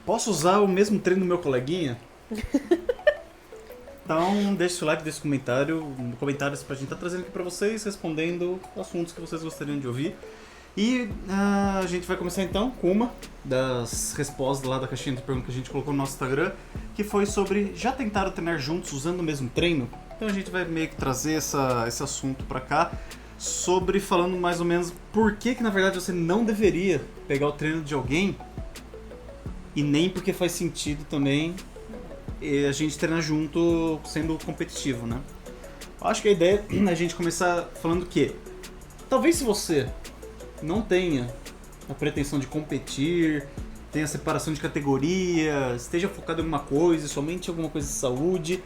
Posso usar o mesmo treino do meu coleguinha? Então, deixe seu like, deixe comentários pra gente estar trazendo aqui pra vocês, respondendo assuntos que vocês gostariam de ouvir. E a gente vai começar então com uma das respostas lá da caixinha de perguntas que a gente colocou no nosso Instagram, que foi sobre já tentaram treinar juntos usando o mesmo treino? Então a gente vai meio que trazer esse assunto pra cá, sobre falando mais ou menos por que na verdade você não deveria pegar o treino de alguém e nem porque faz sentido também a gente treinar junto sendo competitivo, né? Eu acho que a ideia é a gente começar falando que talvez se você não tenha a pretensão de competir, tenha separação de categoria, esteja focado em alguma coisa, somente em alguma coisa de saúde,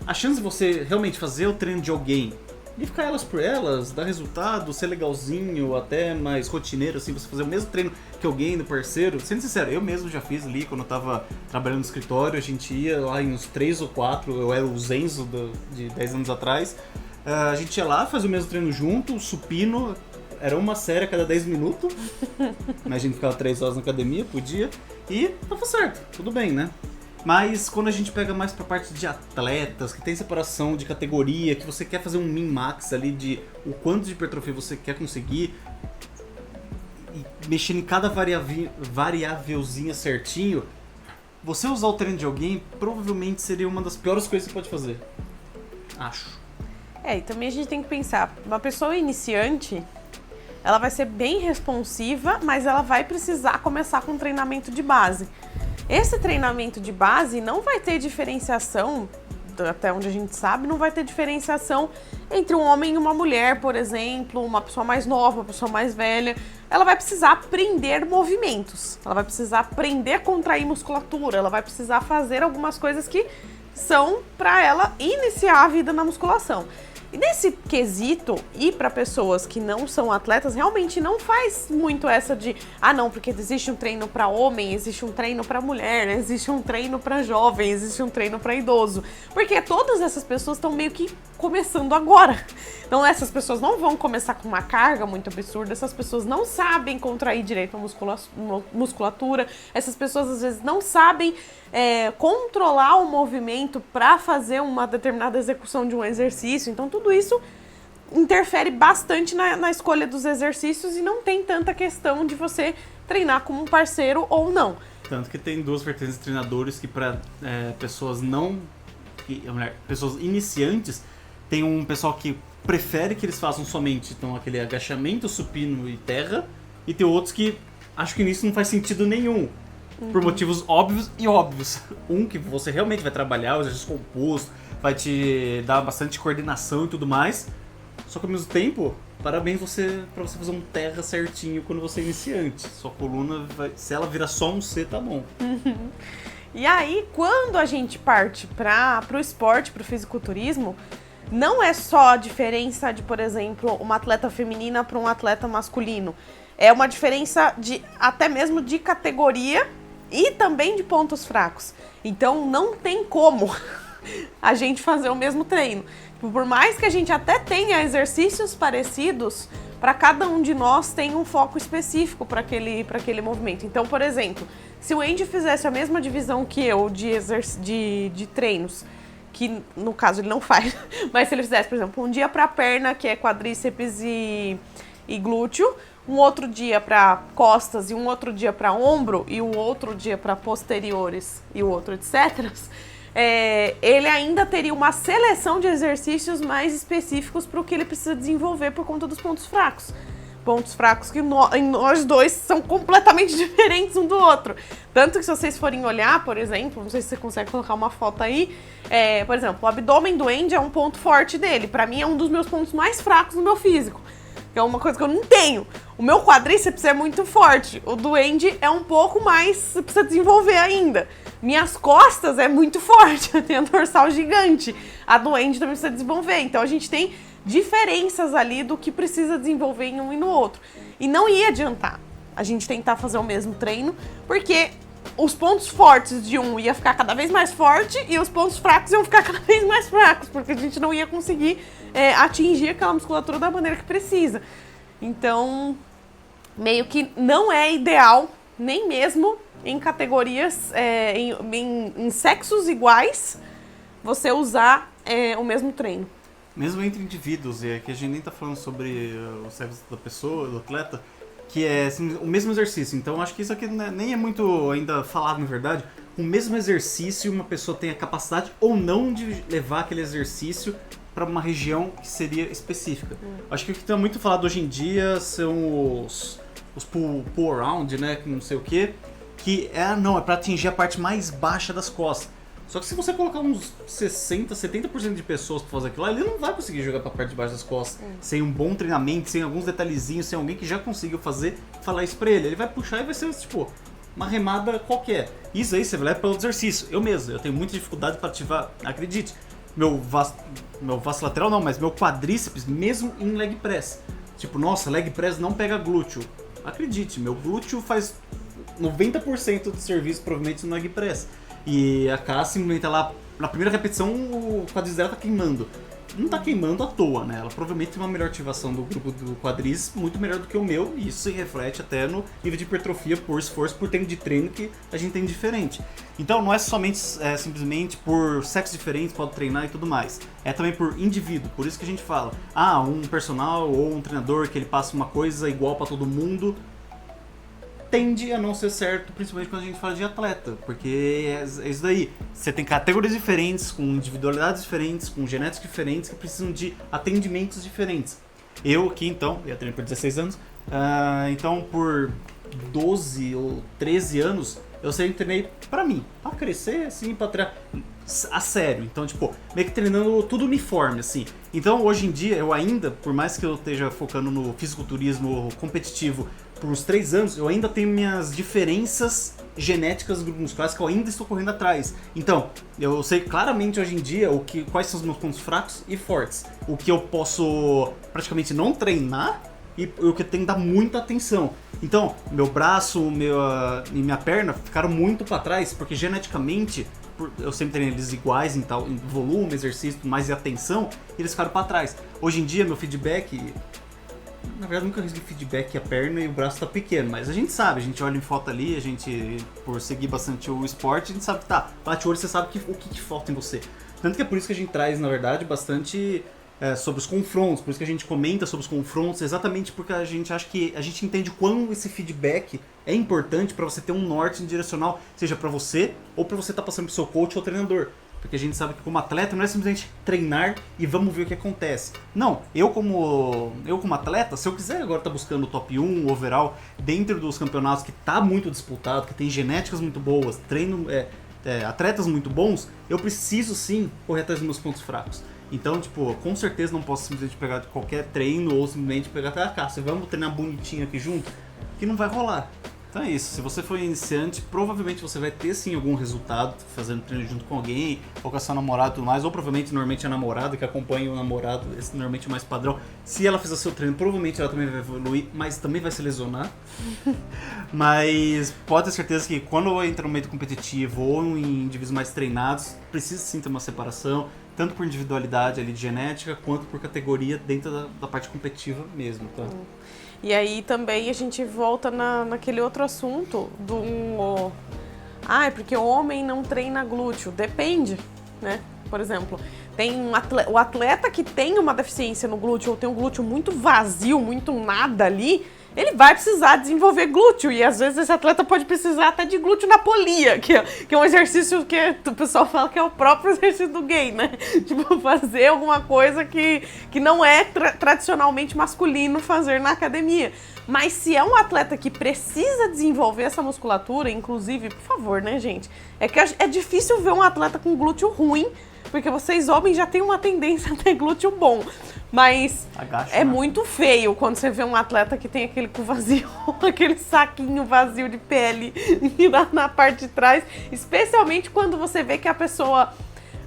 a chance de você realmente fazer o treino de alguém e ficar elas por elas, dar resultado, ser legalzinho, até mais rotineiro, assim, você fazer o mesmo treino que alguém do parceiro. Sendo sincero, eu mesmo já fiz ali quando eu tava trabalhando no escritório, a gente ia lá em uns 3 ou 4, eu era o Zenzo de 10 anos atrás, a gente ia lá, fazia o mesmo treino junto, supino, era uma série a cada 10 minutos, mas a gente ficava 3 horas na academia, podia, e tava certo, tudo bem, né? Mas quando a gente pega mais pra parte de atletas, que tem separação de categoria, que você quer fazer um min-max ali de o quanto de hipertrofia você quer conseguir, e mexendo em cada variávelzinha certinho, você usar o treino de alguém provavelmente seria uma das piores coisas que você pode fazer. Acho. E também a gente tem que pensar, uma pessoa iniciante, ela vai ser bem responsiva, mas ela vai precisar começar com um treinamento de base. Esse treinamento de base não vai ter diferenciação, até onde a gente sabe, não vai ter diferenciação entre um homem e uma mulher, por exemplo, uma pessoa mais nova, uma pessoa mais velha. Ela vai precisar aprender movimentos, ela vai precisar aprender a contrair musculatura, ela vai precisar fazer algumas coisas que são para ela iniciar a vida na musculação. E nesse quesito, e para pessoas que não são atletas, realmente não faz muito essa de não, porque existe um treino para homem, existe um treino para mulher, existe um treino para jovem, existe um treino para idoso. Porque todas essas pessoas estão meio que começando agora. Então essas pessoas não vão começar com uma carga muito absurda, essas pessoas não sabem contrair direito a musculatura, essas pessoas às vezes não sabem controlar o movimento para fazer uma determinada execução de um exercício. Então tudo isso interfere bastante na escolha dos exercícios e não tem tanta questão de você treinar com um parceiro ou não. Tanto que tem duas vertentes de treinadores que para pessoas pessoas iniciantes, tem um pessoal que prefere que eles façam somente então, aquele agachamento, supino e terra, e tem outros que acham que nisso não faz sentido nenhum. Por motivos óbvios e óbvios. Um, que você realmente vai trabalhar, o exercício composto, vai te dar bastante coordenação e tudo mais. Só que ao mesmo tempo, parabéns pra você fazer um terra certinho quando você é iniciante. Sua coluna, se ela virar só um C, tá bom. E aí, quando a gente parte pro esporte, pro fisiculturismo, não é só a diferença de, por exemplo, uma atleta feminina para um atleta masculino. É uma diferença até mesmo de categoria e também de pontos fracos. Então não tem como a gente fazer o mesmo treino. Por mais que a gente até tenha exercícios parecidos, para cada um de nós tem um foco específico para aquele movimento. Então, por exemplo, se o Andy fizesse a mesma divisão que eu de treinos, que no caso ele não faz, mas se ele fizesse, por exemplo, um dia para perna, que é quadríceps e glúteo, um outro dia para costas e um outro dia para ombro e um outro dia para posteriores e o outro etc., ele ainda teria uma seleção de exercícios mais específicos para o que ele precisa desenvolver por conta dos pontos fracos. Pontos fracos que nós dois são completamente diferentes um do outro. Tanto que se vocês forem olhar, por exemplo, não sei se você consegue colocar uma foto aí, por exemplo, o abdômen do Andy é um ponto forte dele. Para mim é um dos meus pontos mais fracos no meu físico. Que é uma coisa que eu não tenho. O meu quadríceps é muito forte. O do Andy é um pouco mais... precisa desenvolver ainda. Minhas costas é muito forte. Eu tenho a dorsal gigante. A do Andy também precisa desenvolver. Então a gente tem diferenças ali do que precisa desenvolver em um e no outro. E não ia adiantar a gente tentar fazer o mesmo treino, porque os pontos fortes de um ia ficar cada vez mais forte e os pontos fracos iam ficar cada vez mais fracos, porque a gente não ia conseguir atingir aquela musculatura da maneira que precisa. Então, meio que não é ideal nem mesmo em categorias, em sexos iguais, você usar o mesmo treino. Mesmo entre indivíduos, e aqui a gente nem tá falando sobre o sexo da pessoa, do atleta, que é assim, o mesmo exercício. Então acho que isso aqui nem é muito ainda falado, na verdade. O mesmo exercício, uma pessoa tem a capacidade ou não de levar aquele exercício para uma região que seria específica. Acho que o que está muito falado hoje em dia são os pull around, né, que não sei o que é para atingir a parte mais baixa das costas. Só que se você colocar uns 60, 70% de pessoas para fazer aquilo lá, ele não vai conseguir jogar para a parte de baixo das costas. Sem um bom treinamento, sem alguns detalhezinhos, sem alguém que já conseguiu fazer, falar isso para ele. Ele vai puxar e vai ser tipo uma remada qualquer. Isso aí você vai levar pelo exercício. Eu tenho muita dificuldade para ativar, acredite. Meu vasto lateral não, mas meu quadríceps, mesmo em leg press. Tipo, nossa, leg press não pega glúteo. Acredite, meu glúteo faz 90% do serviço provavelmente no leg press. E a K simplesmente lá, na primeira repetição, o quadríceps dela tá queimando. Não tá queimando à toa, né? Ela provavelmente tem uma melhor ativação do grupo do quadríceps, muito melhor do que o meu, e isso se reflete até no nível de hipertrofia por esforço, por tempo de treino que a gente tem diferente. Então não é somente simplesmente por sexos diferentes, pode treinar e tudo mais. É também por indivíduo, por isso que a gente fala, um personal ou um treinador que ele passa uma coisa igual para todo mundo, tende a não ser certo, principalmente quando a gente fala de atleta, porque é isso daí. Você tem categorias diferentes, com individualidades diferentes, com genéticos diferentes, que precisam de atendimentos diferentes. Eu aqui, então, eu treino por 16 anos, então por 12 ou 13 anos, eu sempre treinei pra mim, pra crescer, assim, pra treinar a sério. Então, tipo, meio que treinando tudo uniforme, assim. Então, hoje em dia, eu ainda, por mais que eu esteja focando no fisiculturismo competitivo por uns 3 anos, eu ainda tenho minhas diferenças genéticas dos grupos musculares que eu ainda estou correndo atrás. Então, eu sei claramente hoje em dia quais são os meus pontos fracos e fortes. O que eu posso praticamente não treinar e o que eu tenho que dar muita atenção. Então, meu braço e minha perna ficaram muito para trás, porque geneticamente eu sempre treinei eles iguais em volume, exercício, mais e atenção, e eles ficaram para trás. Hoje em dia, meu feedback... Na verdade, nunca recebi feedback que a perna e o braço tá pequeno, mas a gente sabe, a gente olha em foto ali, a gente, por seguir bastante o esporte, a gente sabe que bate o olho, você sabe o que falta em você. Tanto que é por isso que a gente traz, na verdade, bastante sobre os confrontos, por isso que a gente comenta sobre os confrontos, exatamente porque a gente acha que a gente entende quão esse feedback é importante para você ter um norte direcional, seja para você ou para você estar passando pro seu coach ou treinador. Porque a gente sabe que como atleta não é simplesmente treinar e vamos ver o que acontece. Não, eu como atleta, se eu quiser agora estar buscando o top 1, o overall, dentro dos campeonatos que tá muito disputado, que tem genéticas muito boas, atletas muito bons, eu preciso sim correr atrás dos meus pontos fracos. Então, tipo, com certeza não posso simplesmente pegar de qualquer treino ou simplesmente pegar até a casa. Vamos treinar bonitinho aqui junto, que não vai rolar. Então é isso, se você for iniciante, provavelmente você vai ter sim algum resultado fazendo treino junto com alguém, ou com a sua namorada e tudo mais, ou provavelmente normalmente a namorada que acompanha o namorado, esse normalmente é o mais padrão. Se ela fizer seu treino, provavelmente ela também vai evoluir, mas também vai se lesionar. Mas pode ter certeza que quando entra no meio competitivo ou em indivíduos mais treinados, precisa sim ter uma separação, tanto por individualidade ali de genética, quanto por categoria dentro da parte competitiva mesmo, tá? E aí também a gente volta naquele outro assunto é porque o homem não treina glúteo. Depende, né? Por exemplo, tem o atleta que tem uma deficiência no glúteo ou tem um glúteo muito vazio, muito nada ali, ele vai precisar desenvolver glúteo. E às vezes esse atleta pode precisar até de glúteo na polia, que é um exercício que o pessoal fala que é o próprio exercício do gay, né? Tipo, fazer alguma coisa que não é tradicionalmente masculino fazer na academia. Mas se é um atleta que precisa desenvolver essa musculatura, inclusive, por favor, né, gente? É que é difícil ver um atleta com glúteo ruim, porque vocês homens já têm uma tendência a ter glúteo bom. Mas muito feio quando você vê um atleta que tem aquele cu vazio, aquele saquinho vazio de pele na parte de trás. Especialmente quando você vê que a pessoa,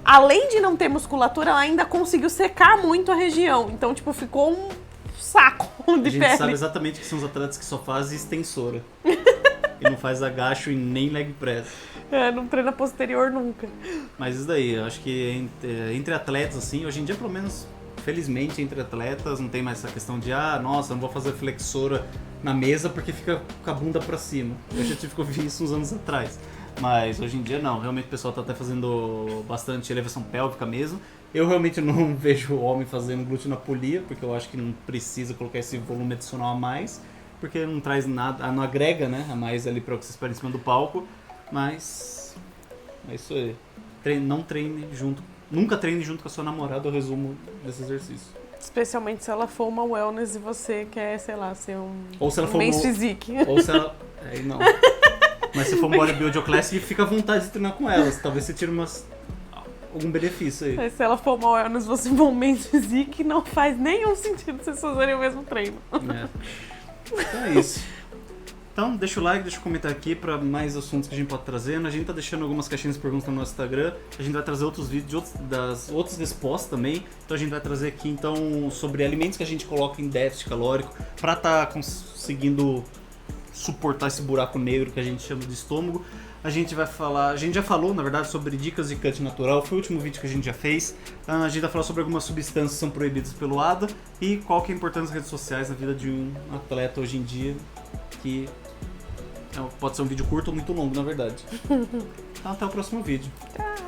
além de não ter musculatura, ela ainda conseguiu secar muito a região. Então, tipo, ficou um saco de pele. A gente sabe exatamente que são os atletas que só fazem extensora. E não faz agacho e nem leg press. Não treina posterior nunca. Mas isso daí, eu acho que entre atletas, assim, hoje em dia, pelo menos, felizmente, entre atletas, não tem mais essa questão de, nossa, não vou fazer flexora na mesa porque fica com a bunda pra cima. Eu já tive que ouvir isso uns anos atrás. Mas hoje em dia não, realmente o pessoal tá até fazendo bastante elevação pélvica mesmo. Eu realmente não vejo o homem fazendo glutenapolia, porque eu acho que não precisa colocar esse volume adicional a mais, porque não traz nada, não agrega, né, a mais ali pra você esperar em cima do palco. Mas é isso aí. Não treine junto, nunca treine junto com a sua namorada, o resumo desse exercício. Especialmente se ela for uma wellness e você quer, sei lá, ser um Ou se ela for men's physique. Ou se ela... Aí não. Mas se for um bodybuilder classic, fica à vontade de treinar com elas. Talvez você tire algum benefício aí. Mas se ela for uma wellness e você for um men's physique, não faz nenhum sentido vocês fazerem o mesmo treino. É. Então é isso. Então, deixa o like, deixa o comentário aqui para mais assuntos que a gente pode trazer. A gente tá deixando algumas caixinhas de perguntas no nosso Instagram. A gente vai trazer outros vídeos das outras respostas também. Então a gente vai trazer aqui então sobre alimentos que a gente coloca em déficit calórico para estar conseguindo suportar esse buraco negro que a gente chama de estômago. A gente já falou, na verdade, sobre dicas de cut natural, foi o último vídeo que a gente já fez. A gente vai falar sobre algumas substâncias que são proibidas pelo ADA e qual que é a importância das redes sociais na vida de um atleta hoje em dia, que pode ser um vídeo curto ou muito longo, na verdade. Então até o próximo vídeo. Tchau.